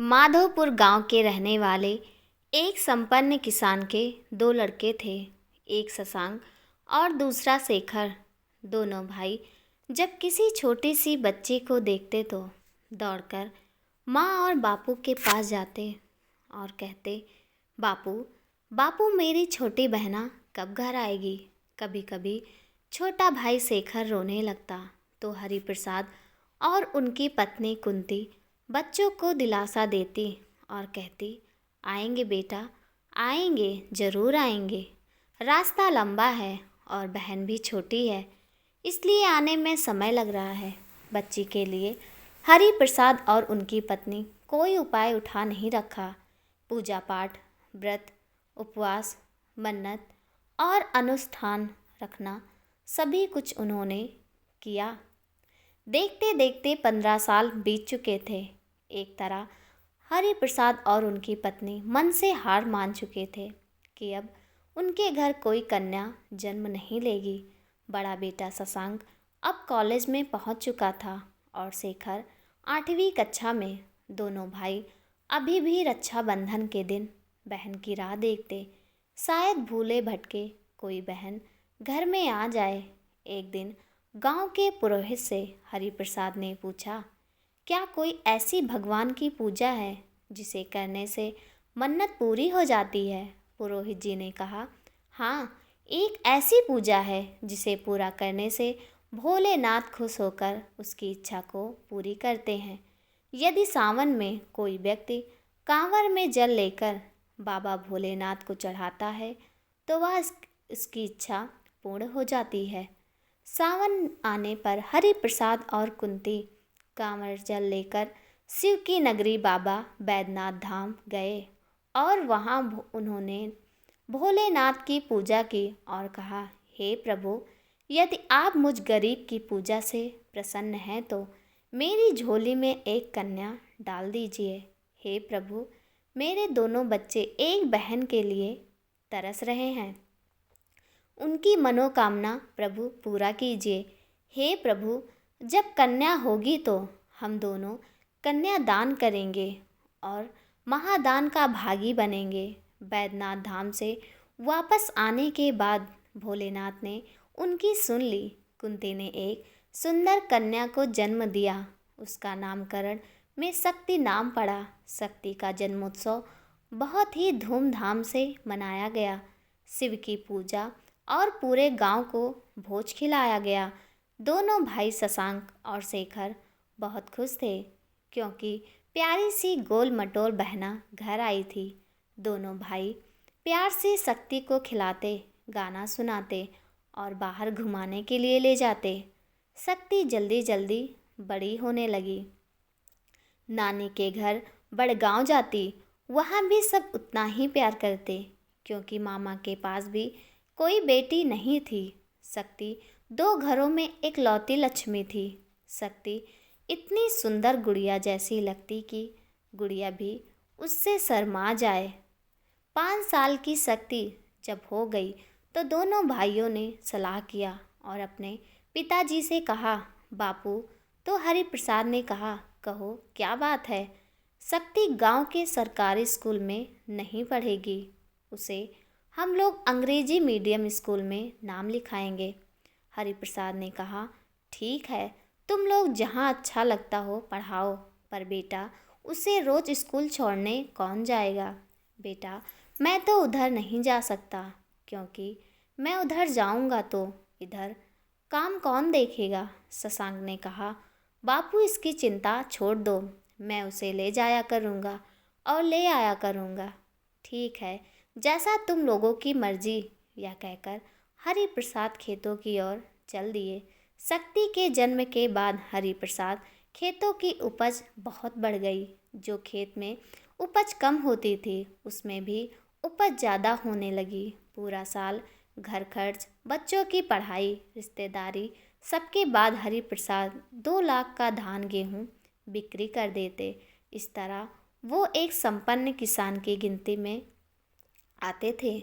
माधोपुर गांव के रहने वाले एक संपन्न किसान के दो लड़के थे। एक शशांक और दूसरा शेखर। दोनों भाई जब किसी छोटी सी बच्ची को देखते तो दौड़कर माँ और बापू के पास जाते और कहते, बापू बापू मेरी छोटी बहना कब घर आएगी। कभी कभी छोटा भाई शेखर रोने लगता तो हरिप्रसाद और उनकी पत्नी कुंती बच्चों को दिलासा देती और कहती, आएंगे बेटा, आएंगे, ज़रूर आएंगे। रास्ता लंबा है और बहन भी छोटी है, इसलिए आने में समय लग रहा है। बच्ची के लिए हरिप्रसाद और उनकी पत्नी कोई उपाय उठा नहीं रखा। पूजा पाठ, व्रत, उपवास, मन्नत और अनुष्ठान रखना, सभी कुछ उन्होंने किया। देखते देखते 15 साल बीत चुके थे। एक तरह हरिप्रसाद और उनकी पत्नी मन से हार मान चुके थे कि अब उनके घर कोई कन्या जन्म नहीं लेगी। बड़ा बेटा शशांक अब कॉलेज में पहुंच चुका था और शेखर 8वीं कक्षा में। दोनों भाई अभी भी रक्षाबंधन के दिन बहन की राह देखते। शायद भूले भटके कोई बहन घर में आ जाए। एक दिन गांव के पुरोहित से हरिप्रसाद ने पूछा, क्या कोई ऐसी भगवान की पूजा है जिसे करने से मन्नत पूरी हो जाती है। पुरोहित जी ने कहा, हाँ, एक ऐसी पूजा है जिसे पूरा करने से भोलेनाथ खुश होकर उसकी इच्छा को पूरी करते हैं। यदि सावन में कोई व्यक्ति कांवर में जल लेकर बाबा भोलेनाथ को चढ़ाता है तो वह इसकी इच्छा पूर्ण हो जाती है। सावन आने पर हरिप्रसाद और कुंती कांवर जल लेकर शिव की नगरी बाबा बैद्यनाथ धाम गए और वहाँ उन्होंने भोलेनाथ की पूजा की और कहा, हे प्रभु, यदि आप मुझ गरीब की पूजा से प्रसन्न हैं तो मेरी झोली में एक कन्या डाल दीजिए। हे प्रभु, मेरे दोनों बच्चे एक बहन के लिए तरस रहे हैं, उनकी मनोकामना प्रभु पूरा कीजिए। हे प्रभु, जब कन्या होगी तो हम दोनों कन्या दान करेंगे और महादान का भागी बनेंगे। बैद्यनाथ धाम से वापस आने के बाद भोलेनाथ ने उनकी सुन ली। कुंती ने एक सुंदर कन्या को जन्म दिया। उसका नामकरण में शक्ति नाम पड़ा। शक्ति का जन्मोत्सव बहुत ही धूमधाम से मनाया गया। शिव की पूजा और पूरे गांव को भोज खिलाया गया। दोनों भाई शशांक और शेखर बहुत खुश थे क्योंकि प्यारी सी गोल मटोल बहना घर आई थी। दोनों भाई प्यार से शक्ति को खिलाते, गाना सुनाते और बाहर घुमाने के लिए ले जाते। शक्ति जल्दी जल्दी बड़ी होने लगी। नानी के घर बड़गांव जाती, वहाँ भी सब उतना ही प्यार करते क्योंकि मामा के पास भी कोई बेटी नहीं थी। शक्ति 2 घरों में एक लौती लक्ष्मी थी। शक्ति इतनी सुंदर गुड़िया जैसी लगती कि गुड़िया भी उससे शर्मा जाए। 5 साल की शक्ति जब हो गई तो दोनों भाइयों ने सलाह किया और अपने पिताजी से कहा, बापू। तो हरिप्रसाद ने कहा, कहो क्या बात है। शक्ति गांव के सरकारी स्कूल में नहीं पढ़ेगी, उसे हम लोग अंग्रेजी मीडियम स्कूल में नाम लिखाएंगे। हरिप्रसाद ने कहा, ठीक है, तुम लोग जहाँ अच्छा लगता हो पढ़ाओ, पर बेटा उसे रोज़ स्कूल छोड़ने कौन जाएगा। बेटा, मैं तो उधर नहीं जा सकता क्योंकि मैं उधर जाऊँगा तो इधर काम कौन देखेगा। शशांक ने कहा, बापू इसकी चिंता छोड़ दो, मैं उसे ले जाया करूँगा और ले आया करूँगा। ठीक है, जैसा तुम लोगों की मर्जी। यह कहकर हरिप्रसाद खेतों की ओर चल दिए। शक्ति के जन्म के बाद हरिप्रसाद खेतों की उपज बहुत बढ़ गई। जो खेत में उपज कम होती थी उसमें भी उपज ज़्यादा होने लगी। पूरा साल घर खर्च, बच्चों की पढ़ाई, रिश्तेदारी, सबके बाद हरिप्रसाद 2 लाख का धान गेहूँ बिक्री कर देते। इस तरह वो एक संपन्न किसान की गिनती में आते थे।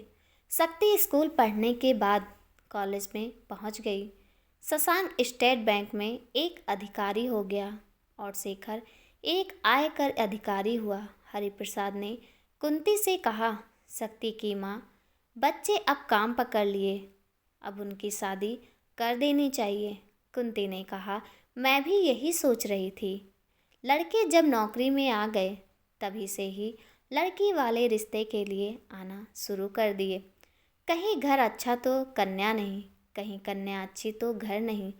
शक्ति स्कूल पढ़ने के बाद कॉलेज में पहुंच गई। शशांक स्टेट बैंक में एक अधिकारी हो गया और शेखर एक आयकर अधिकारी हुआ। हरिप्रसाद ने कुंती से कहा, शक्ति की माँ, बच्चे अब काम पकड़ लिए, अब उनकी शादी कर देनी चाहिए। कुंती ने कहा, मैं भी यही सोच रही थी। लड़के जब नौकरी में आ गए तभी से ही लड़की वाले रिश्ते के लिए आना शुरू कर दिए। कहीं घर अच्छा तो कन्या नहीं, कहीं कन्या अच्छी तो घर नहीं।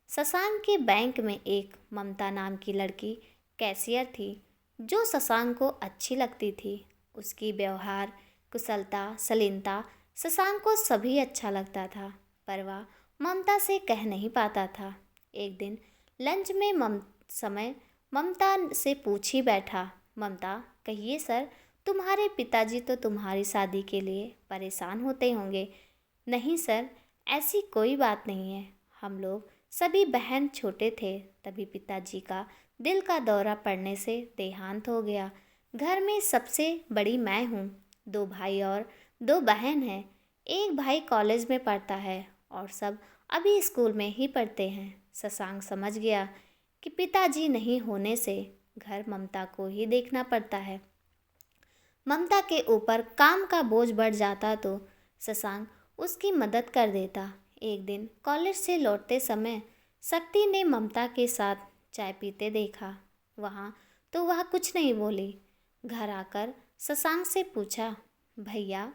शशांक के बैंक में एक ममता नाम की लड़की कैशियर थी, जो शशांक को अच्छी लगती थी। उसकी व्यवहार, कुशलता, शालीनता शशांक को सभी अच्छा लगता था, पर वह ममता से कह नहीं पाता था। एक दिन लंच में समय ममता से पूछ ही बैठा, ममता, कहिए सर, तुम्हारे पिताजी तो तुम्हारी शादी के लिए परेशान होते होंगे। नहीं सर, ऐसी कोई बात नहीं है। हम लोग सभी बहन छोटे थे तभी पिताजी का दिल का दौरा पड़ने से देहांत हो गया। घर में सबसे बड़ी मैं हूँ। 2 भाई और 2 बहन हैं। एक भाई कॉलेज में पढ़ता है और सब अभी स्कूल में ही पढ़ते हैं। शशांक समझ गया कि पिताजी नहीं होने से घर ममता को ही देखना पड़ता है। ममता के ऊपर काम का बोझ बढ़ जाता तो शशांक उसकी मदद कर देता। एक दिन कॉलेज से लौटते समय शक्ति ने ममता के साथ चाय पीते देखा। तो वह कुछ नहीं बोली। घर आकर शशांक से पूछा, भैया,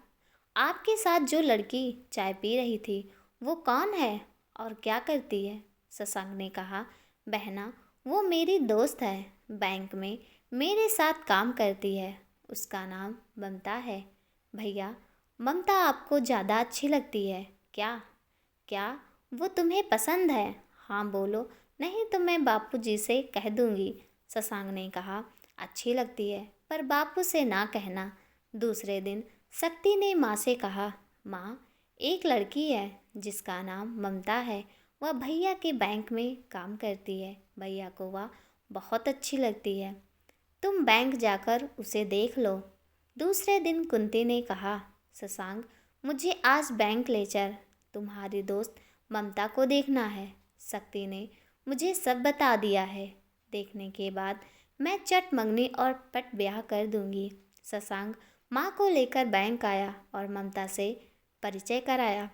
आपके साथ जो लड़की चाय पी रही थी वो कौन है और क्या करती है? शशांक ने कहा, बहना, वो मेरी दोस्त है, बैंक में मेरे साथ काम करती है, उसका नाम ममता है। भैया, ममता आपको ज़्यादा अच्छी लगती है क्या? क्या वो तुम्हें पसंद है? हाँ बोलो, नहीं तो मैं बापूजी से कह दूंगी। शशांक ने कहा, अच्छी लगती है, पर बापू से ना कहना। दूसरे दिन शक्ति ने माँ से कहा, माँ, एक लड़की है जिसका नाम ममता है, वह भैया के बैंक में काम करती है। भैया को वह बहुत अच्छी लगती है, तुम बैंक जाकर उसे देख लो। दूसरे दिन कुंती ने कहा, शशांक, मुझे आज बैंक ले चल, तुम्हारी दोस्त ममता को देखना है। शक्ति ने मुझे सब बता दिया है, देखने के बाद मैं चट मंगनी और पट ब्याह कर दूंगी। शशांक माँ को लेकर बैंक आया और ममता से परिचय कराया।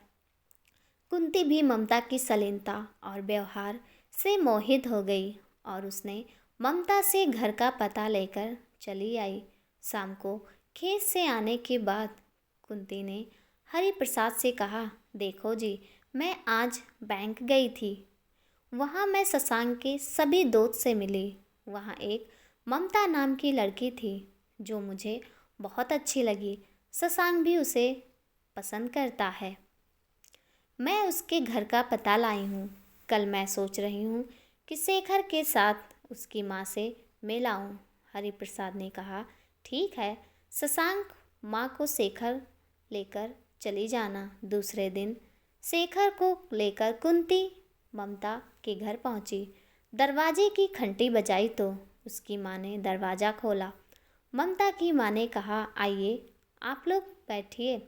कुंती भी ममता की शालीनता और व्यवहार से मोहित हो गई और उसने ममता से घर का पता लेकर चली आई। शाम को खेत से आने के बाद कुंती ने हरिप्रसाद से कहा, देखो जी, मैं आज बैंक गई थी। वहाँ मैं शशांक के सभी दोस्त से मिली। वहाँ एक ममता नाम की लड़की थी जो मुझे बहुत अच्छी लगी। शशांक भी उसे पसंद करता है। मैं उसके घर का पता लाई हूँ। कल मैं सोच रही हूँ कि शेखर के साथ उसकी माँ से मिल आऊँ। हरिप्रसाद ने कहा, ठीक है, शशांक, माँ को शेखर लेकर चली जाना। दूसरे दिन शेखर को लेकर कुंती ममता के घर पहुँची। दरवाजे की घंटी बजाई तो उसकी माँ ने दरवाज़ा खोला। ममता की माँ ने कहा, आइए, आप लोग बैठिए।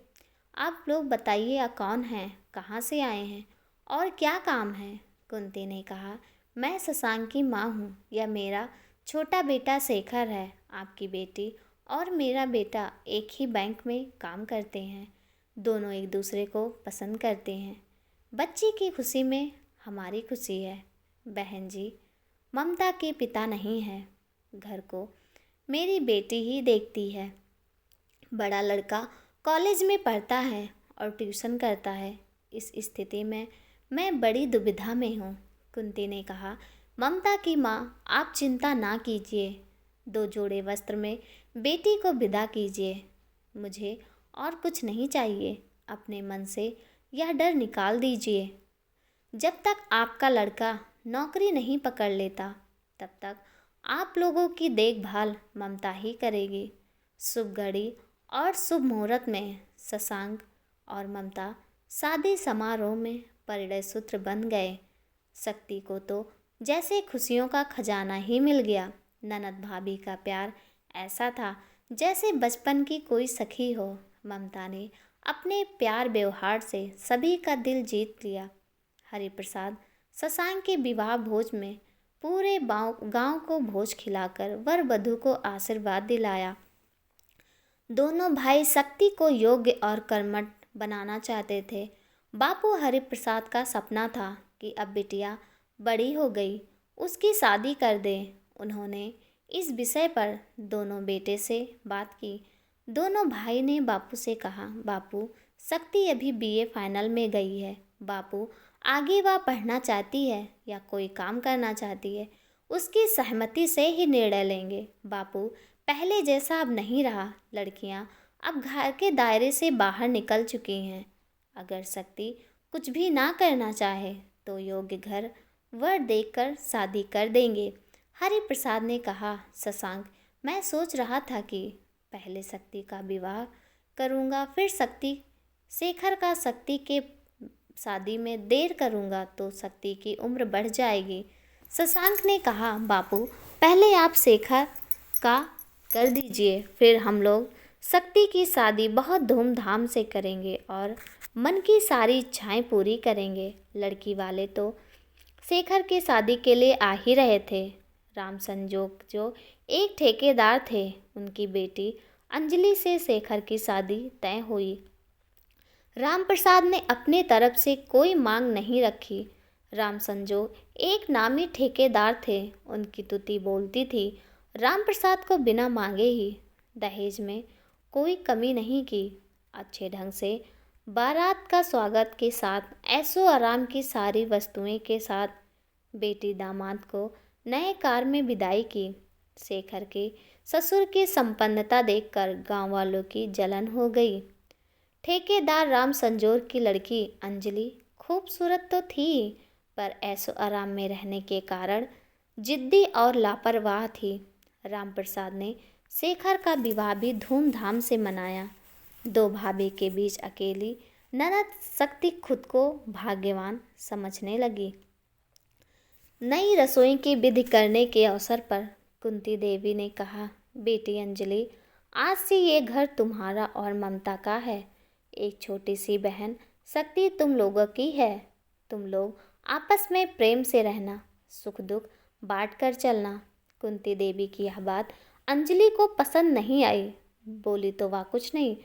आप लोग बताइए, आप कौन हैं, कहाँ से आए हैं और क्या काम है? कुंती ने कहा, मैं शशांक की माँ हूँ। यह मेरा छोटा बेटा शेखर है। आपकी बेटी और मेरा बेटा एक ही बैंक में काम करते हैं। दोनों एक दूसरे को पसंद करते हैं। बच्ची की खुशी में हमारी खुशी है। बहन जी, ममता के पिता नहीं है। घर को मेरी बेटी ही देखती है। बड़ा लड़का कॉलेज में पढ़ता है और ट्यूशन करता है। इस स्थिति में मैं बड़ी दुविधा में हूँ। कुंती ने कहा, ममता की माँ, आप चिंता ना कीजिए। 2 जोड़े वस्त्र में बेटी को विदा कीजिए। मुझे और कुछ नहीं चाहिए। अपने मन से यह डर निकाल दीजिए। जब तक आपका लड़का नौकरी नहीं पकड़ लेता तब तक आप लोगों की देखभाल ममता ही करेगी। शुभ घड़ी और शुभ मुहूर्त में शशांक और ममता शादी समारोह में परिणय सूत्र बन गए। शक्ति को तो जैसे खुशियों का खजाना ही मिल गया। ननद भाभी का प्यार ऐसा था जैसे बचपन की कोई सखी हो। ममता ने अपने प्यार व्यवहार से सभी का दिल जीत लिया। हरिप्रसाद शशांक के विवाह भोज में पूरे गांव को भोज खिलाकर वर वधू को आशीर्वाद दिलाया। दोनों भाई शक्ति को योग्य और कर्मठ बनाना चाहते थे। बापू हरिप्रसाद का सपना था कि अब बिटिया बड़ी हो गई, उसकी शादी कर दें। उन्होंने इस विषय पर दोनों बेटे से बात की। दोनों भाई ने बापू से कहा, बापू शक्ति अभी बीए फाइनल में गई है। बापू आगे वह पढ़ना चाहती है या कोई काम करना चाहती है, उसकी सहमति से ही निर्णय लेंगे। बापू पहले जैसा अब नहीं रहा, लड़कियां अब घर के दायरे से बाहर निकल चुकी हैं। अगर शक्ति कुछ भी ना करना चाहे तो योग्य घर वर देखकर शादी कर देंगे। हरिप्रसाद ने कहा, शशांक मैं सोच रहा था कि पहले शक्ति का विवाह करूँगा, फिर शेखर का शक्ति के शादी में देर करूँगा तो शक्ति की उम्र बढ़ जाएगी। शशांक ने कहा, बापू पहले आप शेखर का कर दीजिए, फिर हम लोग शक्ति की शादी बहुत धूमधाम से करेंगे और मन की सारी इच्छाएं पूरी करेंगे। लड़की वाले तो शेखर की शादी के लिए आ ही रहे थे। राम संजोग जो एक ठेकेदार थे, उनकी बेटी अंजलि से शेखर की शादी तय हुई। राम प्रसाद ने अपने तरफ से कोई मांग नहीं रखी। राम संजोग एक नामी ठेकेदार थे, उनकी तुति बोलती थी। राम प्रसाद को बिना मांगे ही दहेज में कोई कमी नहीं की। अच्छे ढंग से बारात का स्वागत के साथ ऐशो आराम की सारी वस्तुएं के साथ बेटी दामाद को नए कार में विदाई की। शेखर के ससुर की संपन्नता देखकर गांव वालों की जलन हो गई। ठेकेदार राम संजोर की लड़की अंजलि खूबसूरत तो थी, पर ऐशो आराम में रहने के कारण जिद्दी और लापरवाह थी। राम प्रसाद ने शेखर का विवाह भी धूमधाम से मनाया। दो भाभी के बीच अकेली ननद शक्ति खुद को भाग्यवान समझने लगी। नई रसोई की विधि करने के अवसर पर कुंती देवी ने कहा, बेटी अंजलि आज से ये घर तुम्हारा और ममता का है। एक छोटी सी बहन शक्ति तुम लोगों की है। तुम लोग आपस में प्रेम से रहना, सुख दुख बांट कर चलना। कुंती देवी की यह बात अंजलि को पसंद नहीं आई। बोली तो वह कुछ नहीं,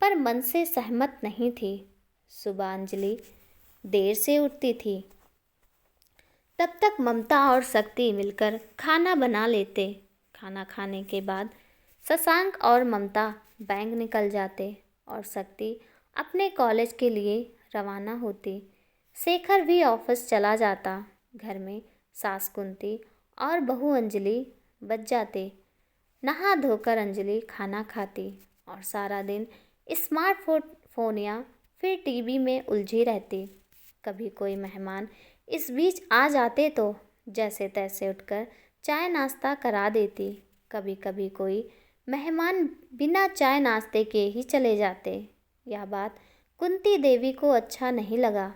पर मन से सहमत नहीं थी। सुबह अंजलि देर से उठती थी, तब तक ममता और शक्ति मिलकर खाना बना लेते। खाना खाने के बाद शशांक और ममता बैंक निकल जाते और शक्ति अपने कॉलेज के लिए रवाना होती। शेखर भी ऑफिस चला जाता। घर में सास कुंती और बहू अंजलि बच जाते। नहा धोकर अंजलि खाना खाती और सारा दिन स्मार्टफोन या फिर टीवी में उलझी रहती। कभी कोई मेहमान इस बीच आ जाते तो जैसे तैसे उठकर चाय नाश्ता करा देती। कभी कभी कोई मेहमान बिना चाय नाश्ते के ही चले जाते। यह बात कुंती देवी को अच्छा नहीं लगा,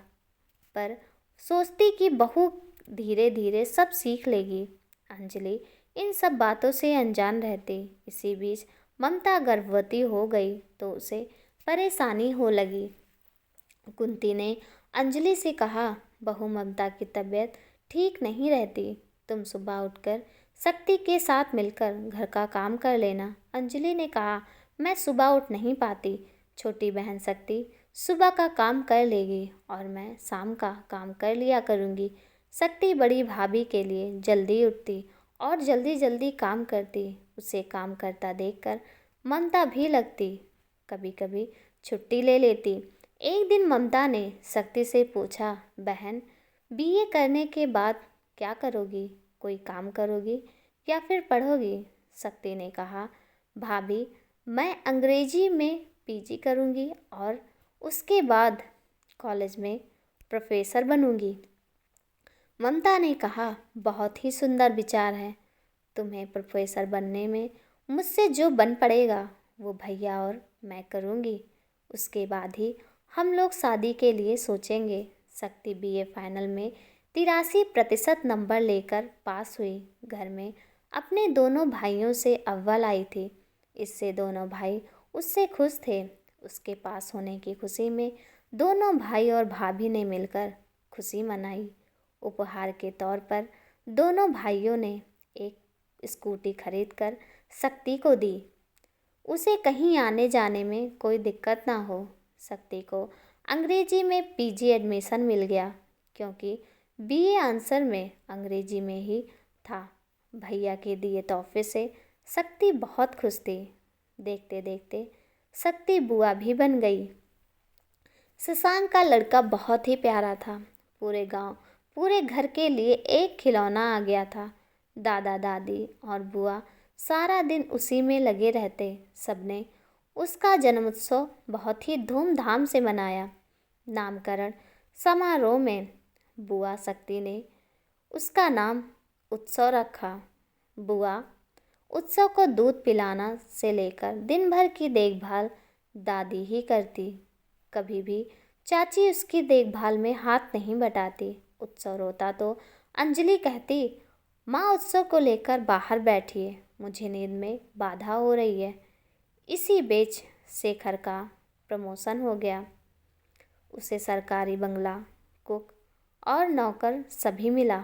पर सोचती कि बहू धीरे धीरे सब सीख लेगी। अंजलि इन सब बातों से अनजान रहती। इसी बीच ममता गर्भवती हो गई तो उसे परेशानी हो लगी। कुंती ने अंजलि से कहा, बहू ममता की तबीयत ठीक नहीं रहती, तुम सुबह उठकर शक्ति के साथ मिलकर घर का काम कर लेना। अंजलि ने कहा, मैं सुबह उठ नहीं पाती, छोटी बहन शक्ति सुबह का काम कर लेगी और मैं शाम का काम कर लिया करूँगी। शक्ति बड़ी भाभी के लिए जल्दी उठती और जल्दी जल्दी काम करती। उसे काम करता देखकर ममता भी लगती। कभी कभी छुट्टी ले लेती। एक दिन ममता ने शक्ति से पूछा, बहन बीए करने के बाद क्या करोगी? कोई काम करोगी या फिर पढ़ोगी? शक्ति ने कहा, भाभी मैं अंग्रेजी में पीजी करूँगी और उसके बाद कॉलेज में प्रोफेसर बनूँगी। ममता ने कहा, बहुत ही सुंदर विचार है। तुम्हें प्रोफेसर बनने में मुझसे जो बन पड़ेगा वो भैया और मैं करूँगी। उसके बाद ही हम लोग शादी के लिए सोचेंगे। शक्ति बीए फाइनल में 83% नंबर लेकर पास हुई। घर में अपने दोनों भाइयों से अव्वल आई थी। इससे दोनों भाई उससे खुश थे। उसके पास होने की खुशी में दोनों भाई और भाभी ने मिलकर खुशी मनाई। उपहार के तौर पर दोनों भाइयों ने एक स्कूटी खरीदकर शक्ति को दी। उसे कहीं आने जाने में कोई दिक्कत ना हो। शक्ति को अंग्रेजी में पीजी एडमिशन मिल गया, क्योंकि बीए आंसर में अंग्रेजी में ही था। भैया के दिए तोहफे से शक्ति बहुत खुश थी। देखते देखते शक्ति बुआ भी बन गई। शशांक का लड़का बहुत ही प्यारा था। पूरे गांव, पूरे घर के लिए एक खिलौना आ गया था। दादा दादी और बुआ सारा दिन उसी में लगे रहते। सबने उसका जन्मोत्सव बहुत ही धूमधाम से मनाया। नामकरण समारोह में बुआ शक्ति ने उसका नाम उत्सव रखा। बुआ उत्सव को दूध पिलाना से लेकर दिन भर की देखभाल दादी ही करती। कभी भी चाची उसकी देखभाल में हाथ नहीं बटाती। उत्सव रोता तो अंजलि कहती, माँ उत्सव को लेकर बाहर बैठिए, मुझे नींद में बाधा हो रही है। इसी बीच शेखर का प्रमोशन हो गया। उसे सरकारी बंगला, कुक और नौकर सभी मिला।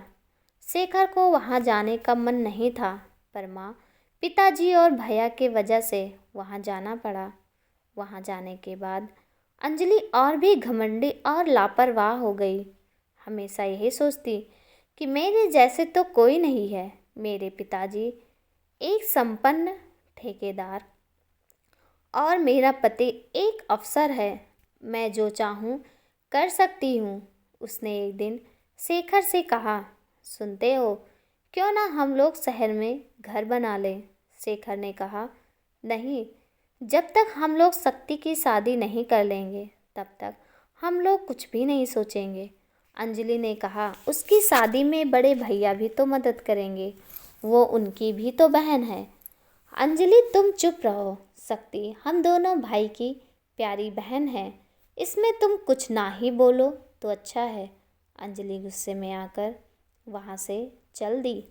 शेखर को वहाँ जाने का मन नहीं था, पर माँ, पिताजी और भैया के वजह से वहाँ जाना पड़ा। वहाँ जाने के बाद अंजलि और भी घमंडी और लापरवाह हो गई। हमेशा यही सोचती कि मेरे जैसे तो कोई नहीं है। मेरे पिताजी एक संपन्न ठेकेदार और मेरा पति एक अफसर है। मैं जो चाहूँ कर सकती हूँ। उसने एक दिन शेखर से कहा, सुनते हो, क्यों ना हम लोग शहर में घर बना लें। शेखर ने कहा, नहीं, जब तक हम लोग शक्ति की शादी नहीं कर लेंगे तब तक हम लोग कुछ भी नहीं सोचेंगे। अंजलि ने कहा, उसकी शादी में बड़े भैया भी तो मदद करेंगे, वो उनकी भी तो बहन है। अंजलि, तुम चुप रहो। शक्ति हम दोनों भाई की प्यारी बहन है, इसमें तुम कुछ ना ही बोलो तो अच्छा है। अंजलि गुस्से में आकर वहाँ से चल दी।